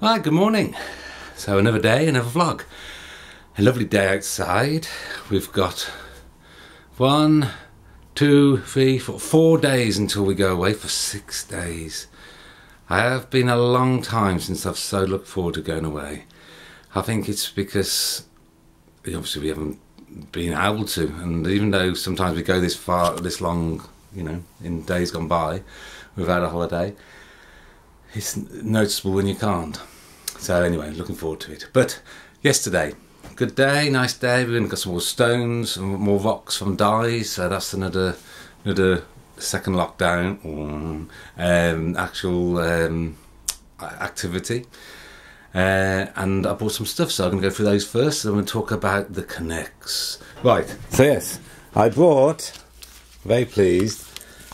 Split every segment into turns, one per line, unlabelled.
Hi, good morning. So another day, another vlog. A lovely day outside. We've got 1, 2, 3, 4 days until we go away for 6 days. I have been a long time since I've so looked forward to going away. I think it's because obviously we haven't been able to, and even though sometimes we go this far, this long, you know, in days gone by without a holiday, it's noticeable when you can't. So anyway, looking forward to it. But yesterday, good day, nice day. We've got some more stones, some more rocks from dyes. So that's another second lockdown actual activity. And I bought some stuff, so I'm going to go through those first. And I'm going to talk about the connects. Right. So yes, I bought, very pleased,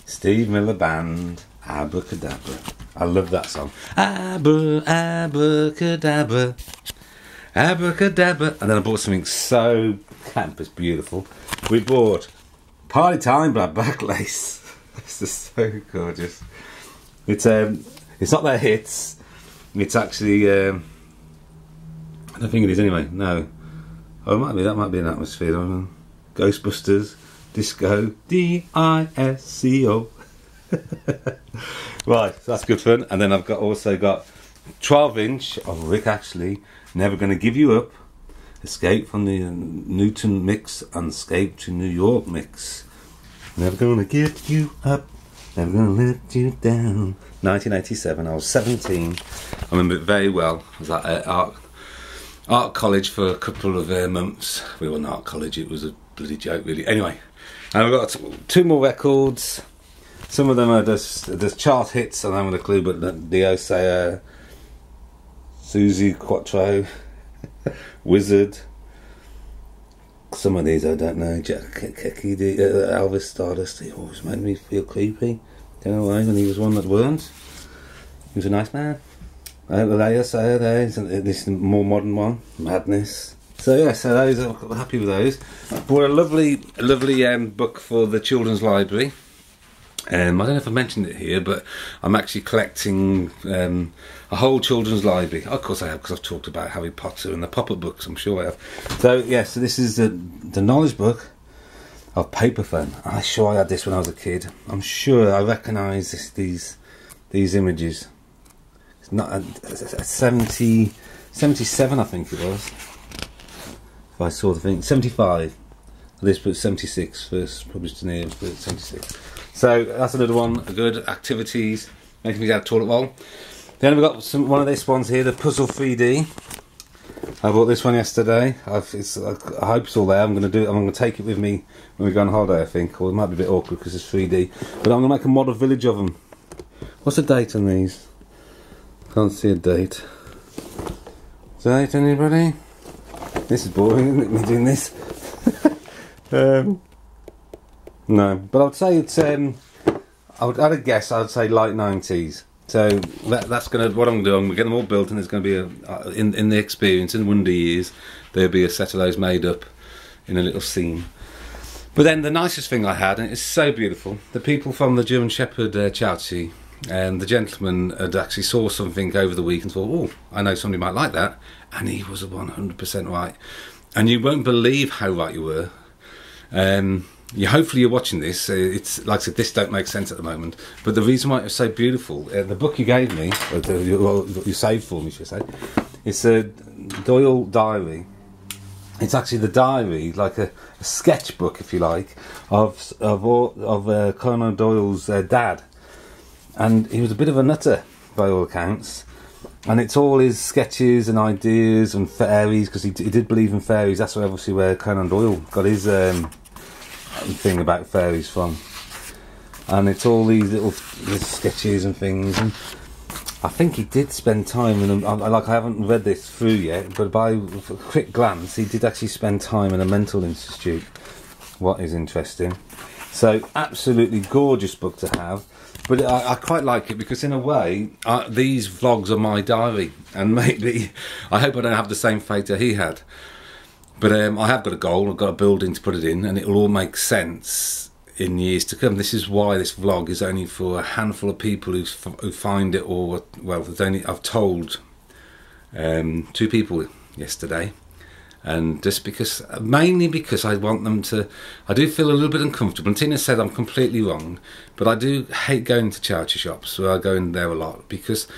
Steve Miller Band, Abracadabra. I love that song. Abracadabra, abracadabra. And then I bought something so campus beautiful. We bought Party Time by Black Lace. This is so gorgeous. It's not their hits. It's actually I don't think it is anyway. No. Oh, it might be. That might be an Atmosphere. I don't know. Ghostbusters, Disco, D-I-S-C-O. Right, so that's good fun. And then I've also got 12-inch of Rick Ashley, Never Gonna Give You Up, Escape from the Newton mix and Escape to New York mix. Never gonna give you up, never gonna let you down. 1987, I was 17. I remember it very well. I was at art college for a couple of months. We were in art college, it was a bloody joke really. Anyway, and I've got 2 more records. Some of them are just chart hits, I don't have a clue, but the say Susie Quattro, Wizard. Some of these I don't know. Jack Keki, Elvis Stardust. He always made me feel creepy. Don't know why, when he was one that weren't. He was a nice man. This is a more modern one, Madness. So yeah, so those, I'm happy with those. Bought a lovely book for the children's library. I don't know if I mentioned it here, but I'm actually collecting a whole children's library. Of course I have, because I've talked about Harry Potter and the pop-up books, I'm sure I have. So yeah, so this is the knowledge book of Paperphone. I'm sure I had this when I was a kid. I'm sure I recognise these images. It's not 77 I think it was. If I saw the thing, 75. This was 76 first, published in here, but 76. So that's another one, good activities, making me get a toilet roll. Then we've got one of these ones here, the Puzzle 3D. I bought this one yesterday. I hope it's all there. I'm going to take it with me when we go on holiday, I think. Or it might be a bit awkward because it's 3D. But I'm going to make a model village of them. What's the date on these? Can't see a date. Date, anybody? This is boring, isn't it, me doing this? No, but I would say it's at a guess, I would say late 90s. So that's what I'm going to do. I'm going to get them all built, and there's going to be in the experience, in Wonder Years, there'll be a set of those made up in a little scene. But then the nicest thing I had, and it's so beautiful, the people from the German Shepherd charity, and the gentleman had actually saw something over the week and thought, oh, I know somebody might like that, and he was 100% right. And you won't believe how right you were. Hopefully you're watching this. It's like I said, this don't make sense at the moment, but the reason why it was so beautiful, the book you gave me, or you saved for me, should I say, it's a Doyle diary. It's actually the diary, like a sketchbook, if you like, of Conan Doyle's dad, and he was a bit of a nutter by all accounts. And it's all his sketches and ideas and fairies, because he did believe in fairies. That's obviously where Conan Doyle got his thing about fairies from. And it's all these little sketches and things. And I think he did spend time in I haven't read this through yet, but by a quick glance, he did actually spend time in a mental institute. What is interesting. So, absolutely gorgeous book to have. But I quite like it because in a way, these vlogs are my diary, and maybe, I hope I don't have the same fate that he had. But I have got a goal, I've got a building to put it in, and it will all make sense in years to come. This is why this vlog is only for a handful of people who find it, or, well, I've told 2 people yesterday. And just because, mainly because I want them to, I do feel a little bit uncomfortable. And Tina said I'm completely wrong, but I do hate going to charity shops, so I go in there a lot because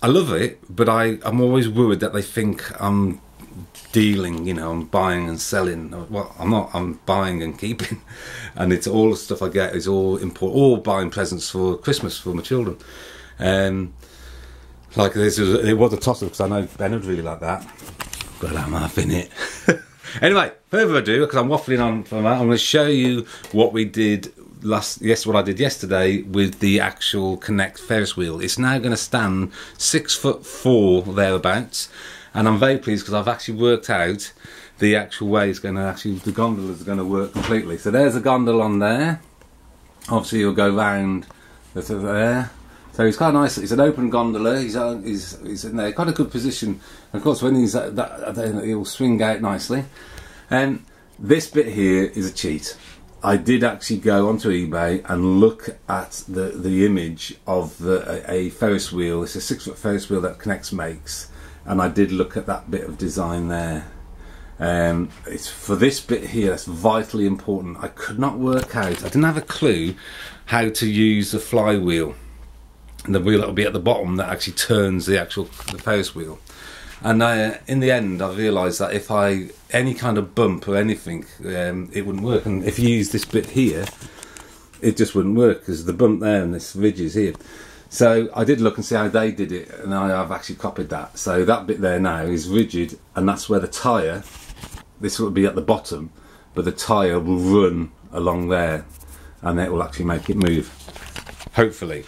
I love it, but I'm always worried that they think I'm dealing, you know, I'm buying and selling. Well, I'm not, I'm buying and keeping. And it's all the stuff I get is all all buying presents for Christmas for my children. Like it was a toss-up because I know Ben would really like that. Got that math in it. Anyway, further ado, because I'm waffling on from that, I'm going to show you what we did what I did yesterday with the actual Connect Ferris wheel. It's now going to stand 6'4" thereabouts, and I'm very pleased because I've actually worked out the actual way it's going to the gondolas are going to work completely. So there's a gondola on there. Obviously, you'll go round there. So he's quite nice. It's an open gondola. He's in there, quite a good position. And of course, when he's he'll swing out nicely. And this bit here is a cheat. I did actually go onto eBay and look at the image of a Ferris wheel. It's a 6-foot Ferris wheel that Connect makes, and I did look at that bit of design there. It's for this bit here that's vitally important. I could not work out. I didn't have a clue how to use the flywheel. And the wheel that will be at the bottom that actually turns the Ferris wheel. And in the end, I realised that if any kind of bump or anything, it wouldn't work. And if you use this bit here, it just wouldn't work because the bump there and this ridge is here. So I did look and see how they did it, and I've actually copied that. So that bit there now is rigid, and that's where the tyre, this will be at the bottom, but the tyre will run along there, and it will actually make it move, hopefully.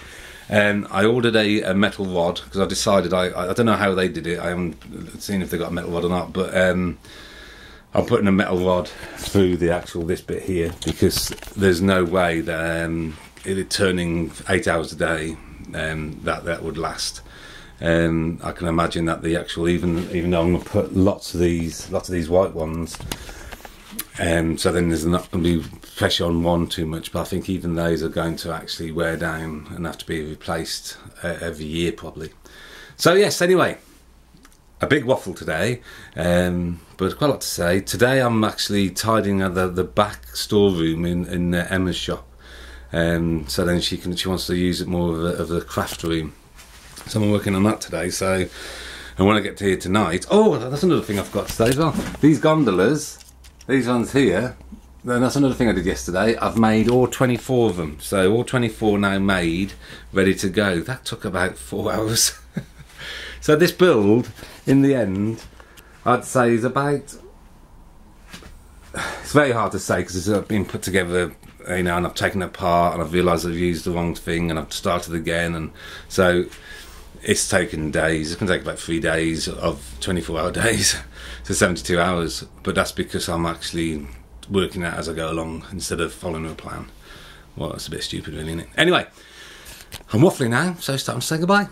I ordered a metal rod because I decided I don't know how they did it. I haven't seen if they got a metal rod or not, but I'm putting a metal rod through this bit here because there's no way that it turning 8 hours a day that would last. I can imagine that the actual even though I'm going to put lots of these white ones. So then there's not going to be pressure on one too much, but I think even those are going to actually wear down and have to be replaced every year probably. So yes, anyway, a big waffle today, but quite a lot to say. Today I'm actually tidying the back storeroom in Emma's shop, so then she wants to use it more of the craft room. So I'm working on that today. So, and when I get to here tonight, oh, that's another thing I've got to say as well. These gondolas. These ones here, then that's another thing I did yesterday. I've made all 24 of them. So all 24 now made, ready to go. That took about 4 hours. So this build, in the end, I'd say is about... It's very hard to say because it's been put together, you know, and I've taken it apart and I've realised I've used the wrong thing and I've started again. And so it's taken days. It can take about 3 days of 24-hour days. So 72 hours, but that's because I'm actually working out as I go along instead of following a plan. Well, that's a bit stupid really, isn't it? Anyway, I'm waffling now, so it's time to say goodbye.